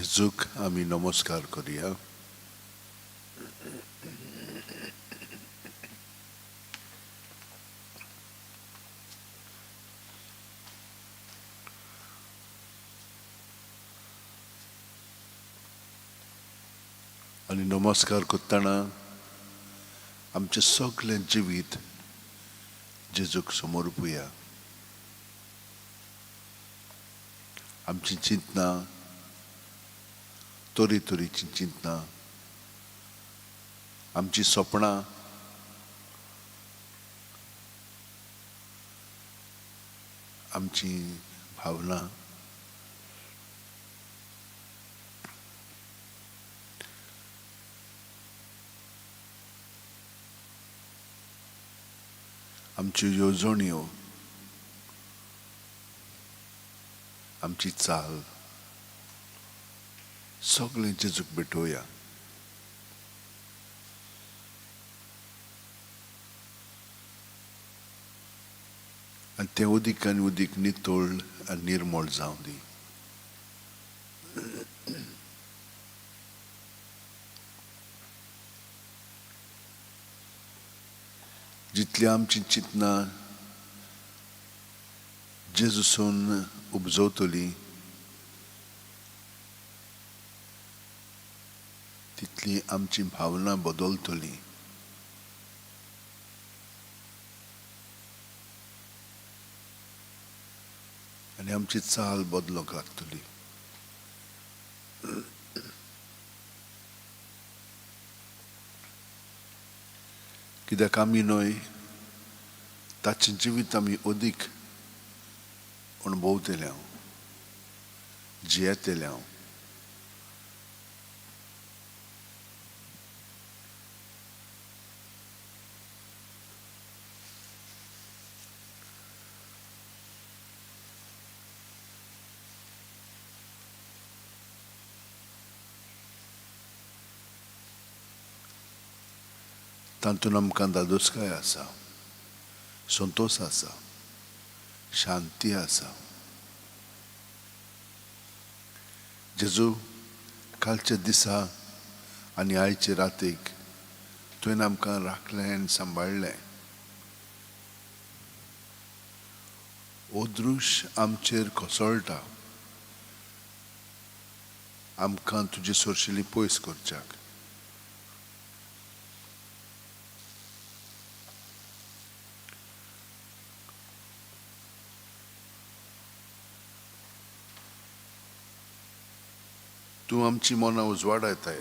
जेजूक आमी नमस्कार करुया. आणि नमस्कार करतना आमचे सगळे जिवीत जेजूक समोर पळोवया. आमची चिंतना तरेतरेची चिंतना, आमची स्वप्नां, आमची भावना, आमच्यो येवजण्यो, आमची चाल सगळें जेजूक भेटोवया. आनी तें उदीक आनी उदीक नितळ आनी निर्मळ जावं दी. जितली आमची चिंतना जेजूसून उपजवतली तितली आमची भावना बदलतली. आनी आमची चाल बदलूंक लागतली. कित्याक आमी न्हय ताचें जिवीत आमी अदीक अणभवतल्या, जियेतल्या. तातूंत आमकां दादोसकाय आसा, संतोश आसा, शांती आसा. जेजू कालच्या दिसा आनी आयचे रातीक तुवें आमकां राखलें आनी सांबाळलें. हो दृश्य आमचेर कोसळटा आमकां तुजे सोरशिल्ली पयस करच्याक. तूं आमची मनां उजवाडायताय.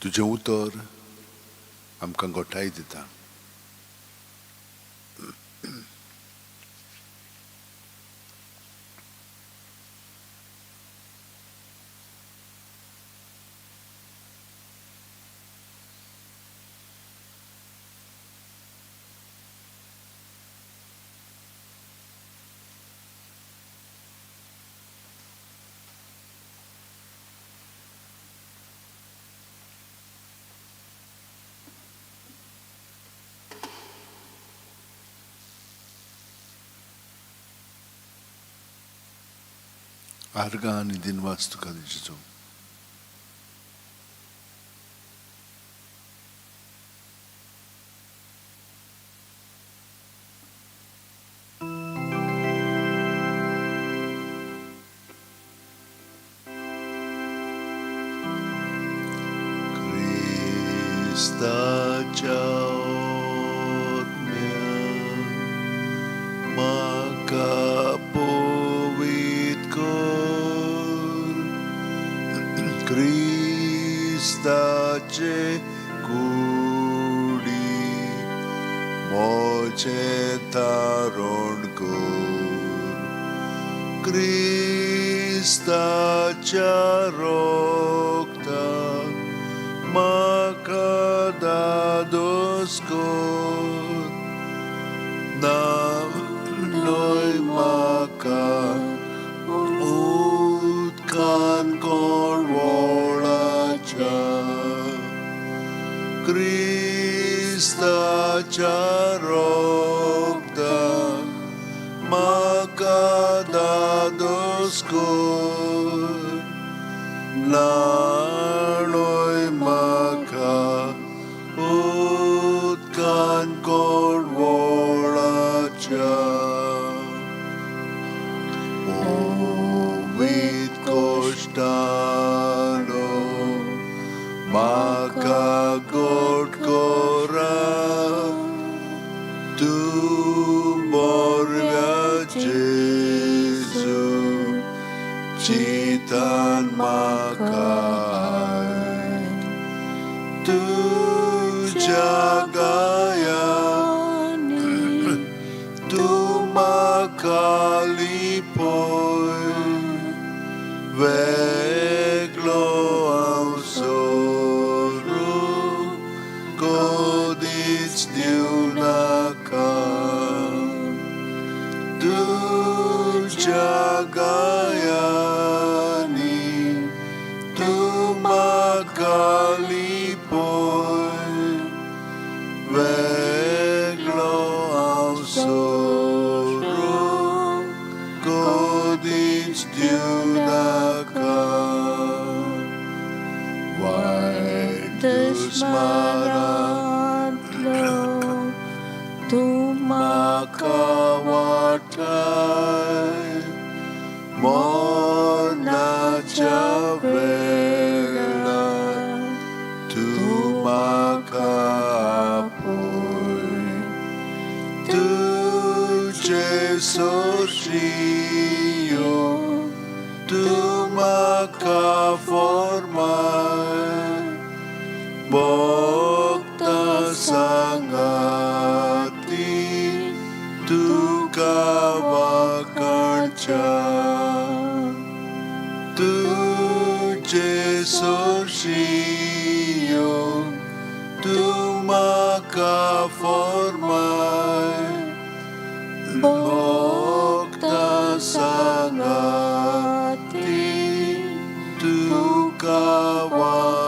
तुजें उतर आमकां घोटाय दिता. आर्गां आनी दिनवास तुका जेजू. क्रिस्ताच्या ओज्ञान म्हाका पवित्र कर. क्रिस्ताचे कुडी मोचें तारण कर. क्रिस्ताच्या रोगताक म्हाका दादोस कर. ना skor Narnoy maka utkan kor volacha Ovit kostano maka god kora Tu borvia Jesu Citan makai Tu jagayani Tu makalipoi Veglo ausoru Godits diunaka Tu jagayani Tu makalipoi Veglo ausoru Godits diunaka Vaitus maratlo Tu makawatai Mona chavela Tu makapoy Tu Jesusio Tu makaformai Bokta sangati Tu kavakarcha Tu Jesusio Tu makaformai Bokta sangati Tu kavakarcha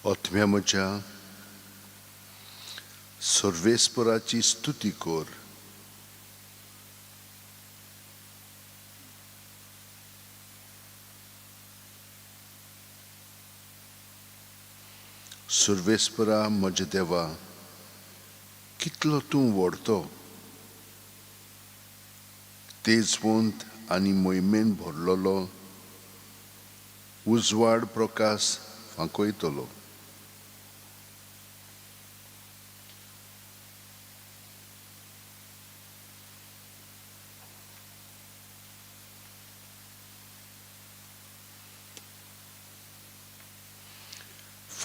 Otmiamocia Sorvesperaci stuticor Sorvespera Mojedeva Kitlo tum vorto Tezvont ani moimen भरलोलो उजवाड प्रकाश फांकोयतलो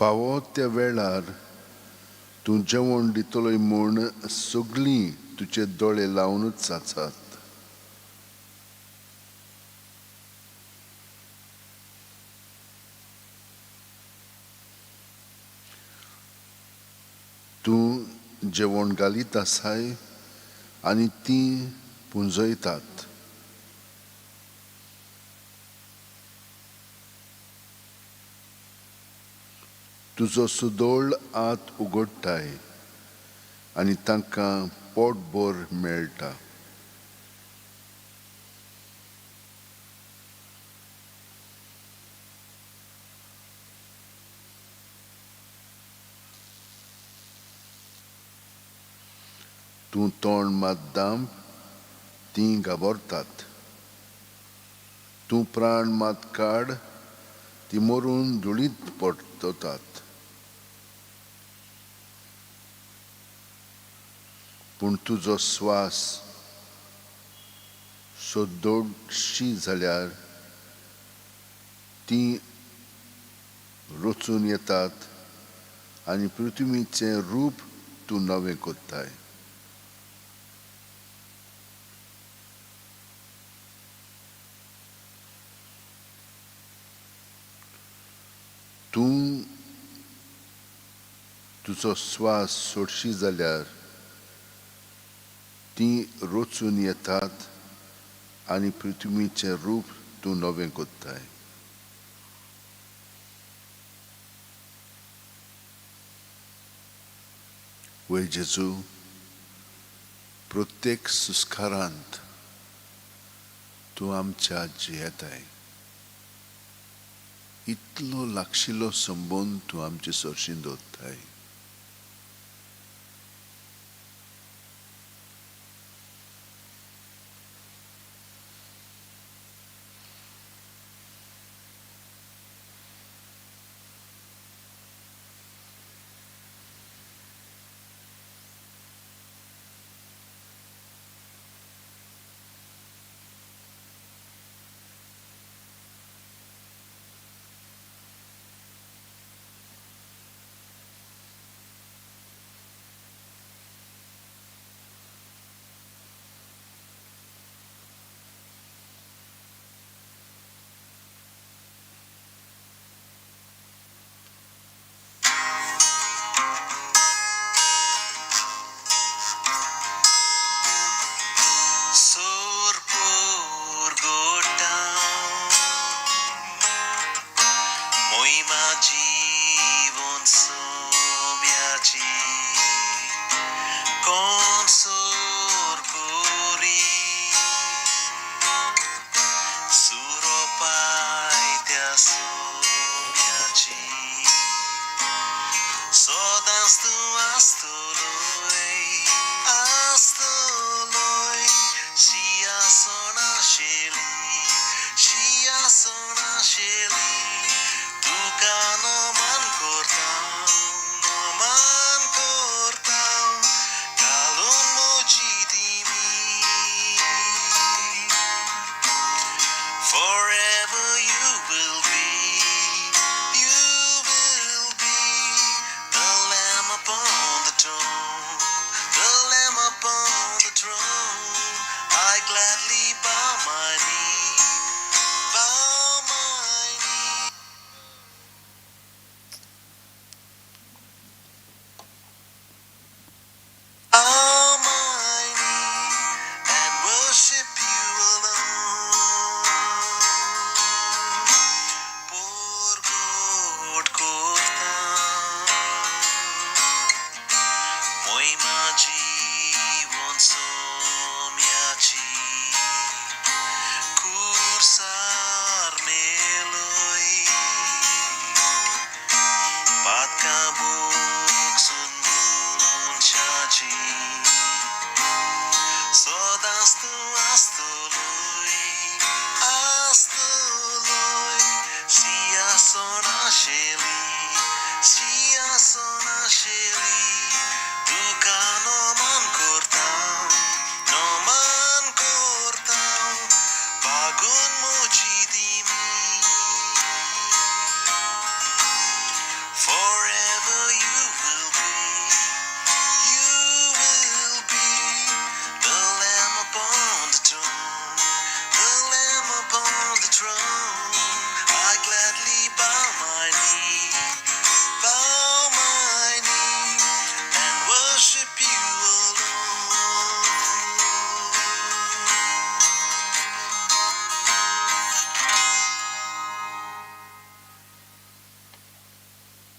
फावो त्या वेळार तूं जेवण दितलोय म्हूण सगळीं तुजे दोळे लावनूच आसात तूं जेवण घालीत आसाय आनी तीं पुंजयतात तुजो सुदोळ आत उगडटाय आनी तांकां पोटभर मेळटा तूं तोंड मात दांब तीं घाबरतात तूं प्राण मात काड तीं मरून धुळीत पडतात पूण तुजो स्वास सोदोडशी जाल्यार ती रचून येतात आनी पृथ्वीचें रूप तूं नवें कोत्ताय. तूं तुजो स्वास सोडशी जाल्यार ती रचून येतात आनी पृथ्वीचें रूप तूं नवें कोत्ताय. वै जेजू, प्रत्येक सुस्कारांत तूं आमच्या जियेताय. इतलो लागशिल्लो संबंद तूं आमचे सोरशीं दवरताय.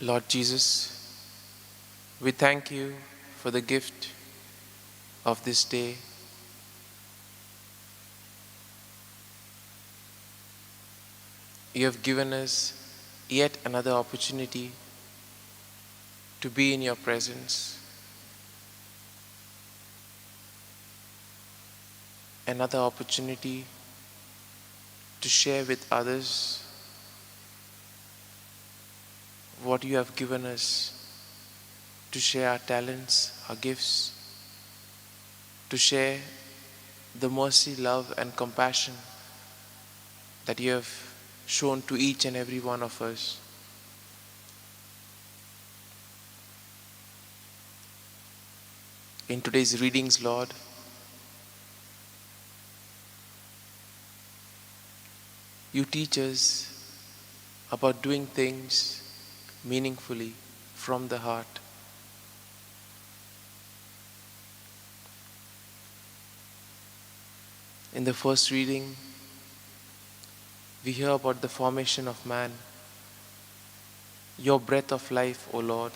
Lord Jesus, we thank you for the gift of this day. You have given us yet another opportunity to be in your presence, another opportunity to share with others what you have given us, to share our talents, our gifts. to share the mercy, love, and compassion that you have shown to each and every one of us. In today's readings, Lord, you teach us about doing things meaningfully from the heart. In the first reading, we hear about the formation of man, your breath of life, O Lord.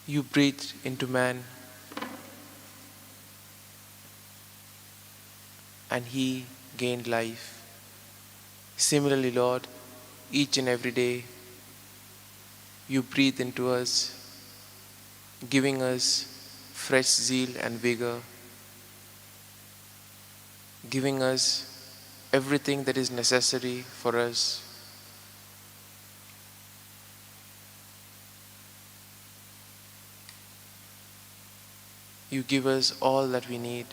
You breathed into man, and he gained life. Similarly, Lord, each and every day, you breathe into us, giving us fresh zeal and vigor, giving us everything that is necessary for us. You give us all that we need.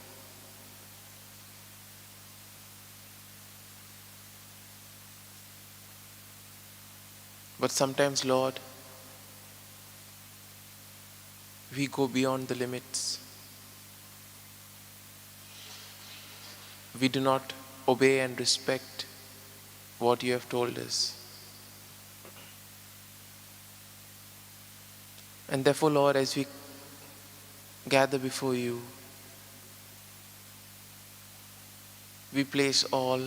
But sometimes, Lord, we go beyond the limits. We do not obey and respect what you have told us. And therefore, Lord, as we gather before you, we place all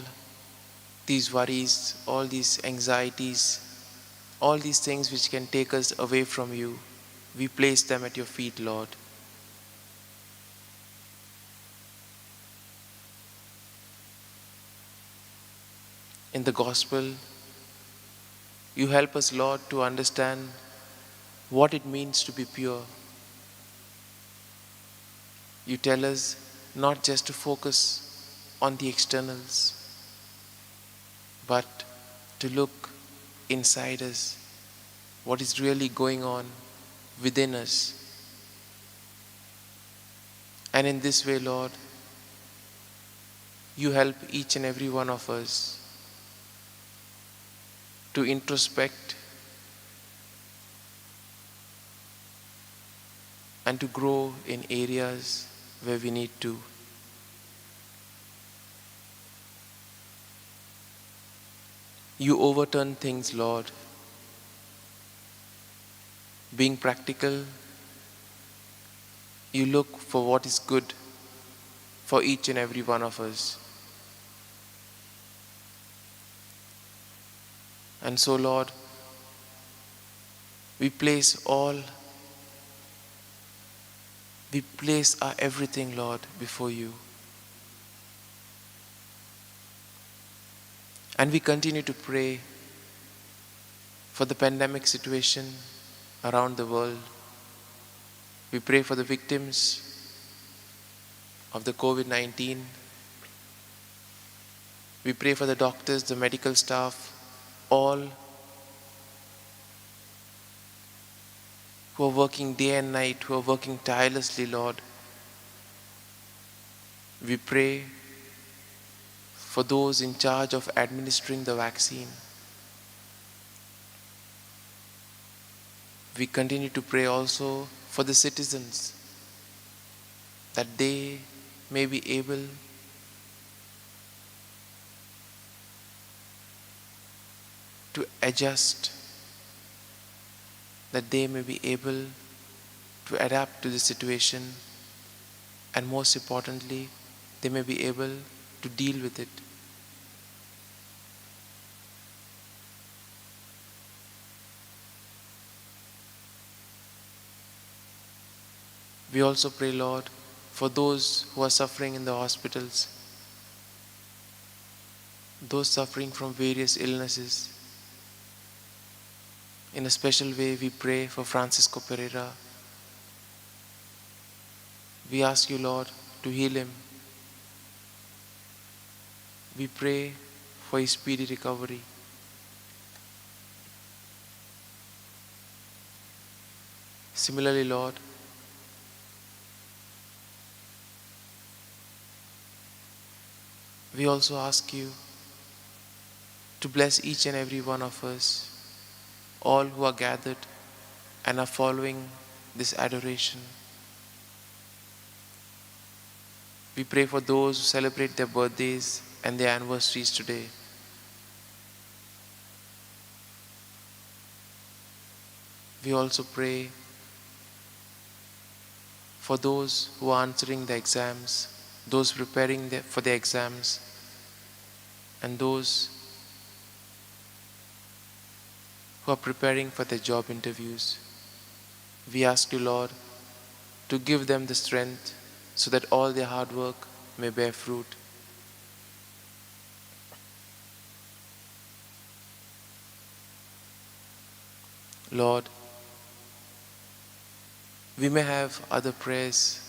these worries, all these anxieties, all these things which can take us away from you. We place them at your feet, Lord. In the gospel, you help us, Lord, to understand what it means to be pure. You tell us not just to focus on the externals, but to look inside us, what is really going on within us. And in this way, Lord, you help each and every one of us to introspect and to grow in areas where we need to. You overturn things, Lord. Being practical, you look for what is good for each and every one of us. And so, Lord, we place our everything, Lord, before you. And we continue to pray for the pandemic situation around the world. We pray for the victims of the COVID-19. We pray for the doctors, the medical staff, all who are working day and night, who are working tirelessly, Lord. We pray for those in charge of administering the vaccine. We continue to pray also for the citizens, that they may be able to adjust, that they may be able to adapt to the situation, and most importantly, they may be able to deal with it. We also pray, Lord, for those who are suffering in the hospitals, those suffering from various illnesses. In a special way, we pray for Francisco Pereira. We ask you, Lord, to heal him. We pray for his speedy recovery. Similarly, Lord, we also ask you to bless each and every one of us, all who are gathered and are following this adoration. We pray for those who celebrate their birthdays and their anniversaries today. We also pray for those who are answering the exams, those preparing for the exams, and those who are preparing for their job interviews. We ask you, Lord, to give them the strength so that all their hard work may bear fruit. Lord, we may have other prayers,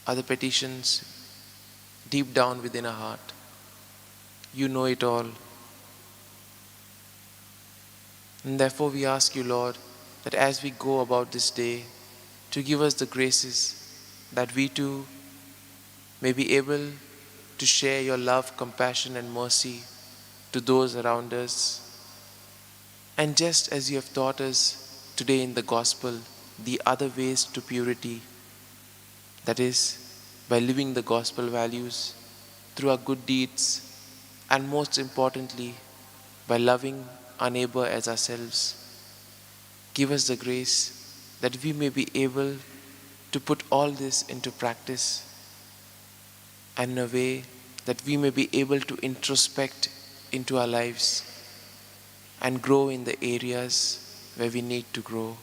other petitions deep down within our heart. You know it all. And therefore we ask you, Lord, that as we go about this day, to give us the graces that we too may be able to share your love, compassion and mercy to those around us. And just as you have taught us today in the Gospel, the other ways to purity, that is, by living the Gospel values through our good deeds, and most importantly, by loving our neighbor as ourselves. Give us the grace that we may be able to put all this into practice, and in a way that we may be able to introspect into our lives and grow in the areas where we need to grow.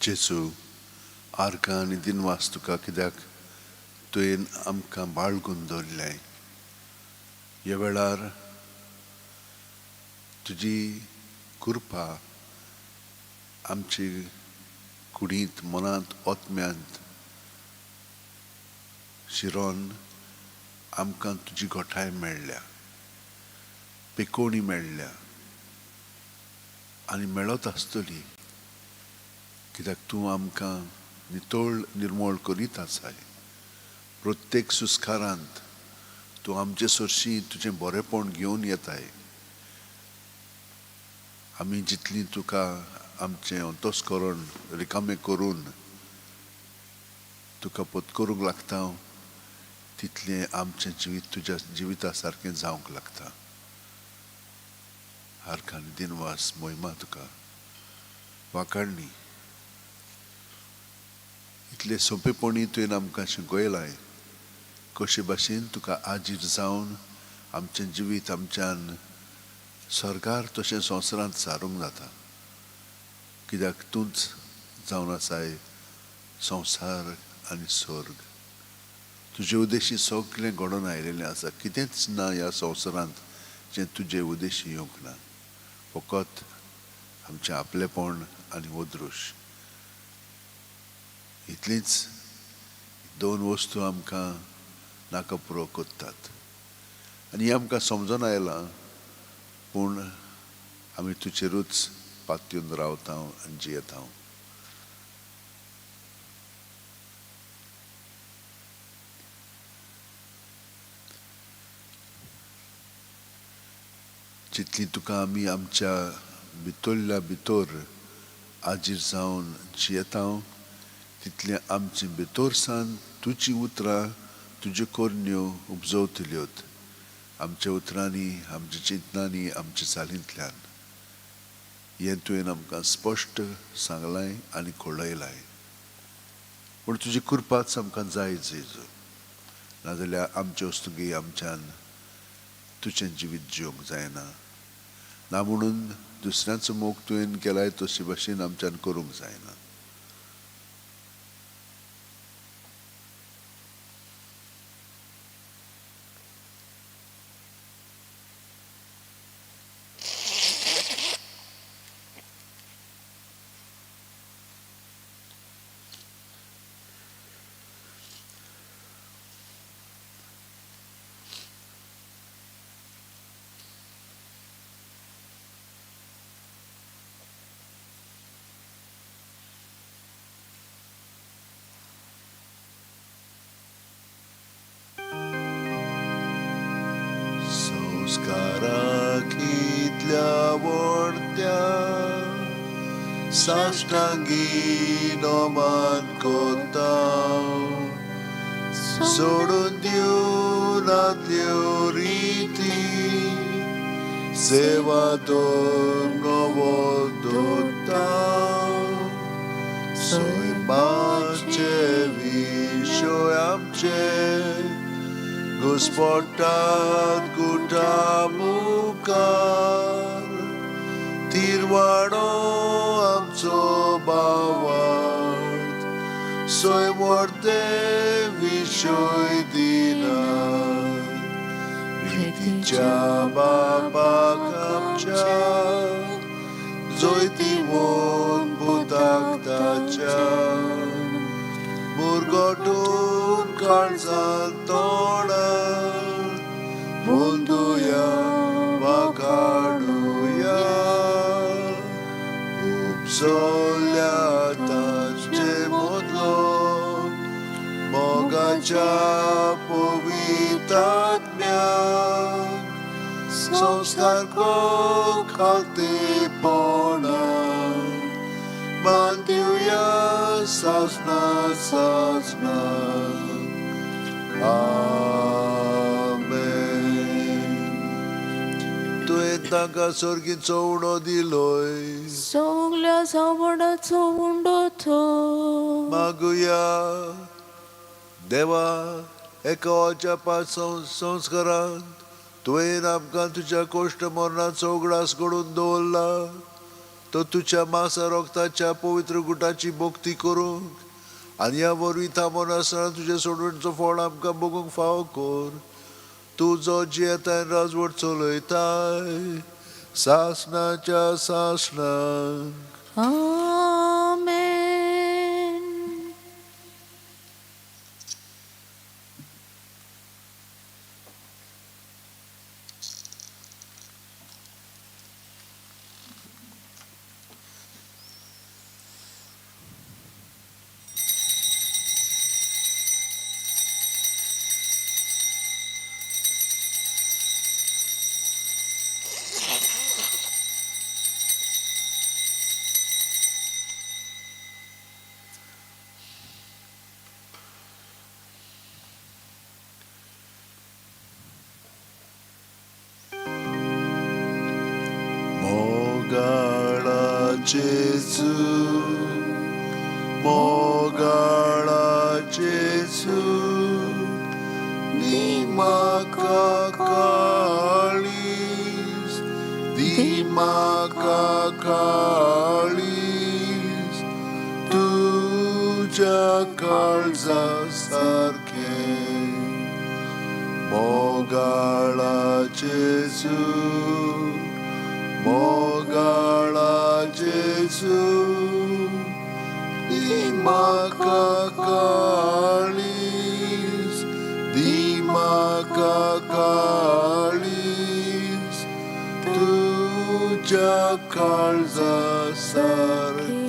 जेसू आर्कां आनी दिनवास तुका कित्याक तुवें आमकां बाळगून दवरलें. ह्या वेळार तुजी कृपा आमची कुडींत, मनांत, ओतम्यांत शिरोन आमकां तुजी घोटाय मेळ्ळ्या, पेकोवणी मेळ्ळ्या आनी मेळत आसतली, कित्याक तूं आमकां नितळ निर्मळ करीत आसाय. प्रत्येक सुस्कारांत तूं आमचे सरशीं तुजें बरेंपण घेवन येताय. आमी जितलीं तुका आमचें अंतस्करण रिकामें करून तुका पत्करूंक लागता, तितलें आमचें जिवीत तुज्या जिविता सारकें जावंक लागता. आर्कां आनी दिनवास मोहिमा तुका वाखाणणी. इतले सोंपेपणी तुवें आमकां शिकयलाय, कशे भाशेन तुका आजीर जावन आमचें जिवीत आमच्यान स्वर्गार तशें संवसारांत सारूंक जाता. कित्याक तूंच जावन आसाय संवसार आनी स्वर्ग. तुजे उद्देशी सगळें घडोवन आयिल्लें आसा. कितेंच ना ह्या संवसारांत जें तुजे उद्देशी येवंक ना. फकत आमचें आपलेपण आनी ओद्रूश. इतलींच दोन वस्तू आमकां नाका पुरो कोत्तात आनी हें आमकां समजून आयलां, पूण आमी तुजेरूच पातयून रावता आनी जियेता. जितली तुका आमी आमच्या भितरल्या भितर आजीर जावन जियेता, तितलें आमचे भितरसान तुजी उतरां, तुज्यो कोरण्यो उपजवतल्योत आमच्या उतरांनी, आमच्या चिंतनांनी, आमच्या चालींतल्यान. हें तुवें आमकां स्पश्ट सांगलां आनी कळयलां. पूण तुजी कृपाच आमकां जाय जेजू. नाजाल्यार आमचे वस्तुंकी आमच्यान तुजें जिवीत जिवंक जायना. ना म्हणून दुसऱ्यांचो मोग तुवें केलाय तशे भाशेन आमच्यान करूंक जायना. साष्टांगी नमन करतां सोडून दिवन आदल्यो रिती सेवा नवो दोतां सैमांचे विशय आमचे Gospodat kuta mukar Tirwano amco bawart Soy morte vishoy dinar Riticha babak amcha Zoy timon butak tacha Murgotun karzan toda Bunduya vakaduya Upsolya tache modlo Mogacha povitatmya Sanskar ko khalte pona Mandiuya sasna sasna Amen. Tuwe taga sorgin uno diloy Soglia saवडाचो उंडोथो मागूया देवा एका वाच्यापासून संस्कारांत तुवें आमकां तुज्या cost मरणाचो उगडास घडोवन दवरला तो तुज्या मासा रोगताच्या पवित्र गुटाची भोक्ती करूंक आनी ह्या वरवीं थांबोन आसतना तुजे सोडवणेचो फळ आमकां भोगूंक फावो कर तूं जो जियेताय राजवट चलयताय सासणाच्या सासणाक Amen. Jesu, Mogala Jesu, Dimakalis, Dimakalis, Tuja Kalza Sarke, Mogala Jesu, Mogala Jesu, Dimakalis, Dimakalis, Tuja Kalza Sarke.